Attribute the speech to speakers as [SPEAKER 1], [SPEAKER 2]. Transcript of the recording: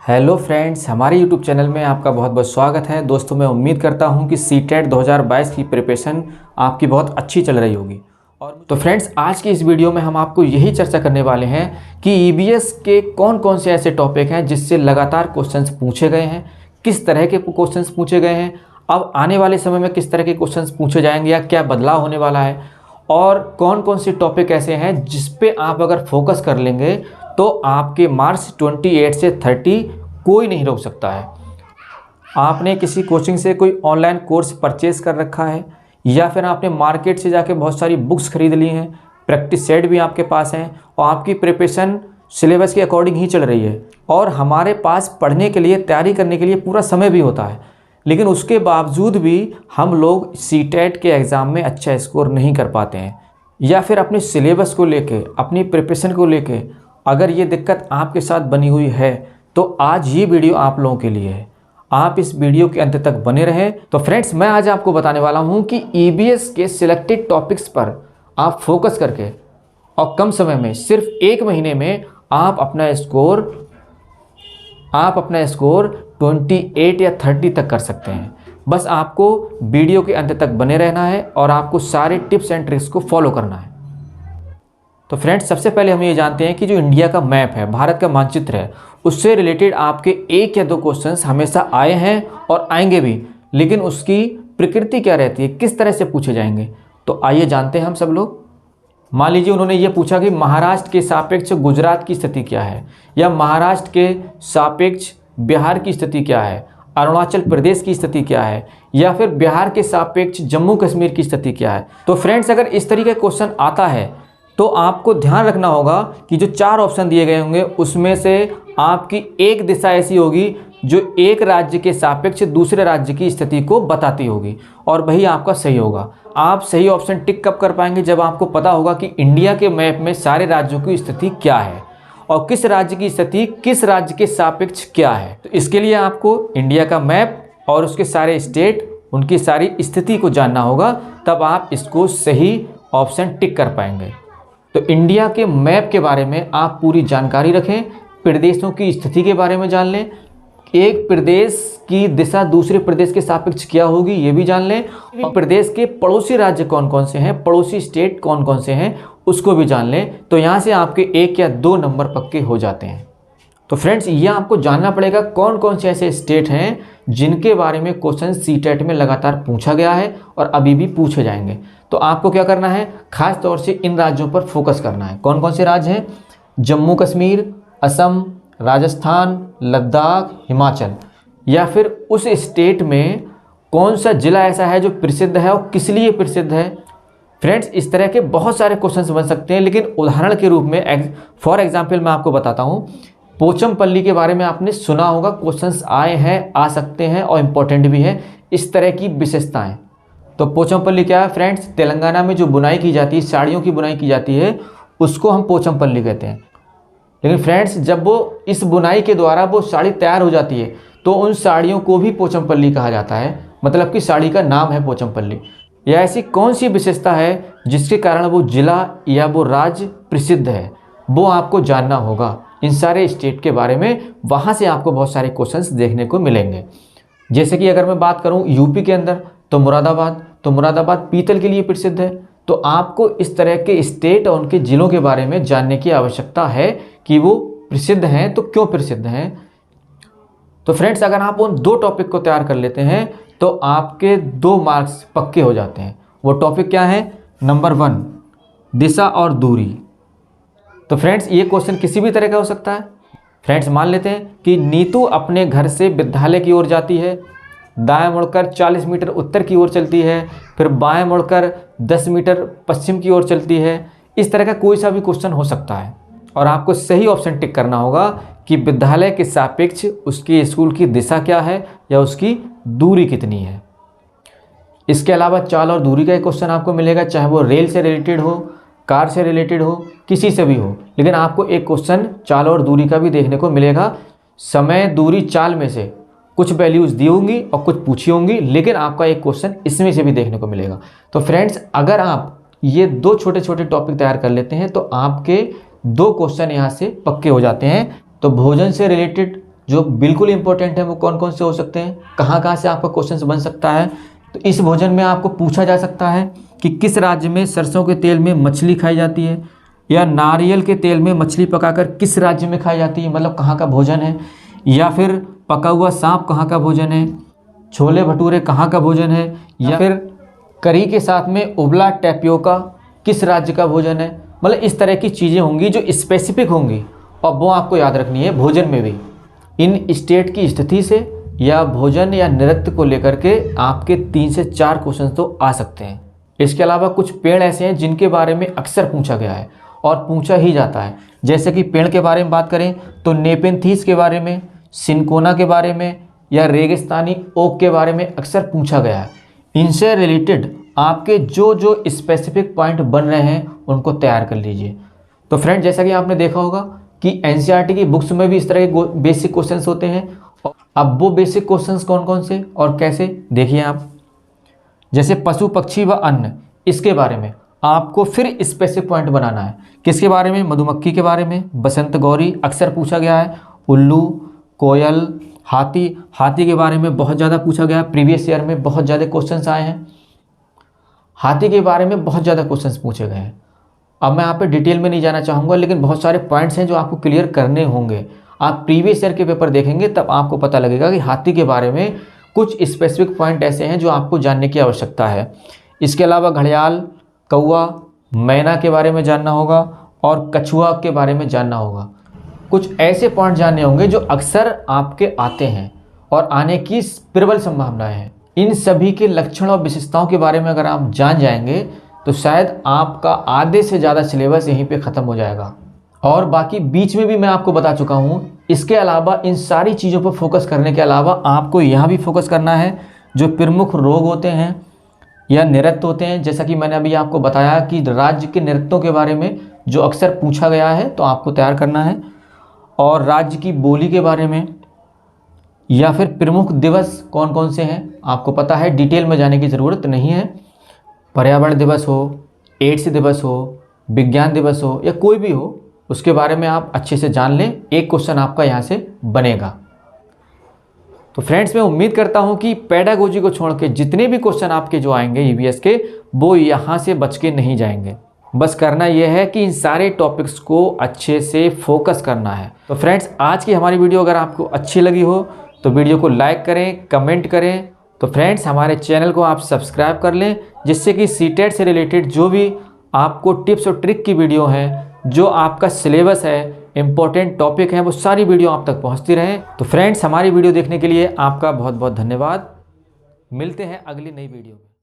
[SPEAKER 1] Hello friends, हमारे YouTube channel में आपका बहुत बहुत स्वागत है। दोस्तों, मैं उम्मीद करता हूं कि सीटेट 2022 की प्रिपरेशन आपकी बहुत अच्छी चल रही होगी। और तो फ्रेंड्स, आज की इस वीडियो में हम आपको यही चर्चा करने वाले हैं कि ईबीएस के कौन कौन से ऐसे टॉपिक हैं जिससे लगातार क्वेश्चंस पूछे गए हैं, किस तरह के क्वेश्चंस पूछे गए हैं, अब आने वाले समय में किस तरह के क्वेश्चंस पूछे जाएंगे या क्या बदलाव होने वाला है, और कौन कौन से टॉपिक ऐसे हैं जिस पे आप अगर फोकस कर लेंगे तो आपके मार्क्स 28 से 30 कोई नहीं रोक सकता है। आपने किसी कोचिंग से कोई ऑनलाइन कोर्स परचेज कर रखा है या फिर आपने मार्केट से जाके बहुत सारी बुक्स खरीद ली हैं, प्रैक्टिस सेट भी आपके पास हैं और आपकी प्रिपरेशन सिलेबस के अकॉर्डिंग ही चल रही है और हमारे पास पढ़ने के लिए, तैयारी करने के लिए पूरा समय भी होता है, लेकिन उसके बावजूद भी हम लोग सीटेट के एग्ज़ाम में अच्छा स्कोर नहीं कर पाते हैं या फिर अपने सिलेबस को लेके, अपनी प्रिपरेशन को लेके अगर ये दिक्कत आपके साथ बनी हुई है तो आज ये वीडियो आप लोगों के लिए है। आप इस वीडियो के अंत तक बने रहें। तो फ्रेंड्स, मैं आज आपको बताने वाला हूँ कि ईबीएस के सिलेक्टेड टॉपिक्स पर आप फोकस करके और कम समय में, सिर्फ 1 महीने में आप अपना स्कोर 28 या 30 तक कर सकते हैं। बस आपको वीडियो के अंत तक बने रहना है और आपको सारे टिप्स एंड ट्रिक्स को फॉलो करना है। तो फ्रेंड्स, सबसे पहले हम ये जानते हैं कि जो इंडिया का मैप है, भारत का मानचित्र है, उससे रिलेटेड आपके 1 या 2 क्वेश्चंस हमेशा आए हैं और आएंगे भी, लेकिन उसकी प्रकृति क्या रहती है, किस तरह से पूछे जाएंगे, तो आइए जानते हैं हम सब लोग। मान लीजिए उन्होंने ये पूछा कि महाराष्ट्र के सापेक्ष गुजरात की स्थिति क्या है, या महाराष्ट्र के सापेक्ष बिहार की स्थिति क्या है, अरुणाचल प्रदेश की स्थिति क्या है, या फिर बिहार के सापेक्ष जम्मू कश्मीर की स्थिति क्या है। तो फ्रेंड्स, अगर इस तरीके का क्वेश्चन आता है तो आपको ध्यान रखना होगा कि जो 4 ऑप्शन दिए गए होंगे उसमें से आपकी एक दिशा ऐसी होगी जो एक राज्य के सापेक्ष दूसरे राज्य की स्थिति को बताती होगी और वही आपका सही होगा। आप सही ऑप्शन टिक कब कर पाएंगे, जब आपको पता होगा कि इंडिया के मैप में सारे राज्यों की स्थिति क्या है और किस राज्य की स्थिति किस राज्य के सापेक्ष क्या है। तो इसके लिए आपको इंडिया का मैप और उसके सारे स्टेट, उनकी सारी स्थिति को जानना होगा, तब आप इसको सही ऑप्शन टिक कर पाएंगे। तो इंडिया के मैप के बारे में आप पूरी जानकारी रखें, प्रदेशों की स्थिति के बारे में जान लें, एक प्रदेश की दिशा दूसरे प्रदेश के सापेक्ष क्या होगी ये भी जान लें, और प्रदेश के पड़ोसी राज्य कौन कौन से हैं, पड़ोसी स्टेट कौन कौन से हैं उसको भी जान लें। तो यहाँ से आपके 1 या 2 नंबर पक्के हो जाते हैं। तो फ्रेंड्स, ये आपको जानना पड़ेगा कौन कौन से ऐसे स्टेट हैं जिनके बारे में क्वेश्चन सीटेट में लगातार पूछा गया है और अभी भी पूछे जाएंगे। तो आपको क्या करना है, खास तौर से इन राज्यों पर फोकस करना है। कौन कौन से राज्य हैं? जम्मू कश्मीर, असम, राजस्थान, लद्दाख, हिमाचल, या फिर उस स्टेट में कौन सा जिला ऐसा है जो प्रसिद्ध है और किस लिए प्रसिद्ध है। फ्रेंड्स, इस तरह के बहुत सारे क्वेश्चंस बन सकते हैं, लेकिन उदाहरण के रूप में फॉर एग्जाम्पल मैं आपको बताता हूँ। पोचमपल्ली के बारे में आपने सुना होगा, क्वेश्चंस आए हैं, आ सकते हैं और इम्पोर्टेंट भी है, इस तरह की विशेषताएं। तो पोचमपल्ली क्या है फ्रेंड्स? तेलंगाना में जो बुनाई की जाती है, साड़ियों की बुनाई की जाती है, उसको हम पोचमपल्ली कहते हैं। लेकिन फ्रेंड्स, जब वो इस बुनाई के द्वारा वो साड़ी तैयार हो जाती है तो उन साड़ियों को भी पोचमपल्ली कहा जाता है, मतलब कि साड़ी का नाम है पोचमपल्ली। या ऐसी कौन सी विशेषता है जिसके कारण वो जिला या वो राज्य प्रसिद्ध है, वो आपको जानना होगा। इन सारे स्टेट के बारे में वहाँ से आपको बहुत सारे क्वेश्चंस देखने को मिलेंगे। जैसे कि अगर मैं बात करूँ यूपी के अंदर, तो मुरादाबाद पीतल के लिए प्रसिद्ध है। तो आपको इस तरह के स्टेट और उनके ज़िलों के बारे में जानने की आवश्यकता है कि वो प्रसिद्ध हैं तो क्यों प्रसिद्ध हैं। तो फ्रेंड्स, अगर आप उन 2 टॉपिक को तैयार कर लेते हैं तो आपके 2 मार्क्स पक्के हो जाते हैं। वो टॉपिक क्या है? नंबर 1, दिशा और दूरी। तो फ्रेंड्स, ये क्वेश्चन किसी भी तरह का हो सकता है। फ्रेंड्स, मान लेते हैं कि नीतू अपने घर से विद्यालय की ओर जाती है, दाएं मुड़कर 40 मीटर उत्तर की ओर चलती है, फिर बाएं मुड़कर 10 मीटर पश्चिम की ओर चलती है। इस तरह का कोई सा भी क्वेश्चन हो सकता है और आपको सही ऑप्शन टिक करना होगा कि विद्यालय के सापेक्ष उसके स्कूल की दिशा क्या है या उसकी दूरी कितनी है। इसके अलावा चाल और दूरी का एक क्वेश्चन आपको मिलेगा, चाहे वो रेल से रिलेटेड हो, कार से रिलेटेड हो, किसी से भी हो, लेकिन आपको एक क्वेश्चन चाल और दूरी का भी देखने को मिलेगा। समय, दूरी, चाल में से कुछ वैल्यूज़ दी होंगी और कुछ पूछी होंगी, लेकिन आपका एक क्वेश्चन इसमें से भी देखने को मिलेगा। तो फ्रेंड्स, अगर आप ये 2 छोटे छोटे टॉपिक तैयार कर लेते हैं तो आपके 2 क्वेश्चन यहाँ से पक्के हो जाते हैं। तो भोजन से रिलेटेड जो बिल्कुल इंपॉर्टेंट है वो कौन कौन से हो सकते हैं, कहाँ कहाँ से आपका क्वेश्चन बन सकता है। तो इस भोजन में आपको पूछा जा सकता है कि किस राज्य में सरसों के तेल में मछली खाई जाती है, या नारियल के तेल में मछली पकाकर किस राज्य में खाई जाती है, मतलब कहाँ का भोजन है। या फिर पका हुआ सांप कहाँ का भोजन है, छोले भटूरे कहाँ का भोजन है, या फिर करी के साथ में उबला टैपियोका किस राज्य का भोजन है। मतलब इस तरह की चीज़ें होंगी जो स्पेसिफिक होंगी और वो आपको याद रखनी है भोजन में भी। इन स्टेट की स्थिति से या भोजन या नृत्य को लेकर के आपके 3 से 4 क्वेश्चन तो आ सकते हैं। इसके अलावा कुछ पेड़ ऐसे हैं जिनके बारे में अक्सर पूछा गया है और पूछा ही जाता है। जैसे कि पेड़ के बारे में बात करें तो नेपेंथीस के बारे में, सिनकोना के बारे में या रेगिस्तानी ओक के बारे में अक्सर पूछा गया है। इनसे रिलेटेड आपके जो जो स्पेसिफिक पॉइंट बन रहे हैं उनको तैयार कर लीजिए। तो फ्रेंड, जैसा कि आपने देखा होगा कि एनसीईआरटी की बुक्स में भी इस तरह के बेसिक क्वेश्चंस होते हैं। अब वो बेसिक क्वेश्चंस कौन कौन से और कैसे, देखिए आप। जैसे पशु पक्षी व अन्न, इसके बारे में आपको फिर स्पेसिफिक पॉइंट बनाना है। किसके बारे में, मधुमक्खी के बारे में, बसंत गौरी अक्सर पूछा गया है, उल्लू, कोयल, हाथी के बारे में बहुत ज़्यादा पूछा गया है, प्रीवियस ईयर में बहुत ज़्यादा क्वेश्चंस आए हैं। हाथी के बारे में बहुत ज़्यादा क्वेश्चंस पूछे गए हैं। अब मैं यहाँ पे डिटेल में नहीं जाना चाहूँगा, लेकिन बहुत सारे पॉइंट्स हैं जो आपको क्लियर करने होंगे। आप प्रीवियस ईयर के पेपर देखेंगे तब आपको पता लगेगा कि हाथी के बारे में कुछ स्पेसिफिक पॉइंट ऐसे हैं जो आपको जानने की आवश्यकता है। इसके अलावा घड़ियाल, कौवा, मैना के बारे में जानना होगा और कछुआ के बारे में जानना होगा। कुछ ऐसे पॉइंट जानने होंगे जो अक्सर आपके आते हैं और आने की प्रबल संभावनाएं हैं। इन सभी के लक्षण और विशेषताओं के बारे में अगर आप जान जाएंगे तो शायद आपका आधे से ज़्यादा सिलेबस यहीं पे ख़त्म हो जाएगा। और बाकी बीच में भी मैं आपको बता चुका हूँ। इसके अलावा इन सारी चीज़ों पर फोकस करने के अलावा आपको यहाँ भी फोकस करना है जो प्रमुख रोग होते हैं या नृत्य होते हैं। जैसा कि मैंने अभी आपको बताया कि राज्य के नृत्यों के बारे में जो अक्सर पूछा गया है तो आपको तैयार करना है, और राज्य की बोली के बारे में, या फिर प्रमुख दिवस कौन कौन से हैं आपको पता है, डिटेल में जाने की ज़रूरत नहीं है। पर्यावरण दिवस हो, एड्स दिवस हो, विज्ञान दिवस हो या कोई भी हो, उसके बारे में आप अच्छे से जान लें। एक क्वेश्चन आपका यहाँ से बनेगा। तो फ्रेंड्स, मैं उम्मीद करता हूँ कि पेडागोजी को छोड़ के जितने भी क्वेश्चन आपके जो आएंगे ईवीएस के, वो यहाँ से बच के नहीं जाएंगे। बस करना यह है कि इन सारे टॉपिक्स को अच्छे से फोकस करना है। तो फ्रेंड्स, आज की हमारी वीडियो अगर आपको अच्छी लगी हो तो वीडियो को लाइक करें, कमेंट करें। तो फ्रेंड्स, हमारे चैनल को आप सब्सक्राइब कर लें, जिससे कि सीटेट से रिलेटेड जो भी आपको टिप्स और ट्रिक की वीडियो हैं, जो आपका सिलेबस है, इंपॉर्टेंट टॉपिक हैं, वो सारी वीडियो आप तक पहुंचती रहें। तो फ्रेंड्स, हमारी वीडियो देखने के लिए आपका बहुत बहुत धन्यवाद। मिलते हैं अगली नई वीडियो में।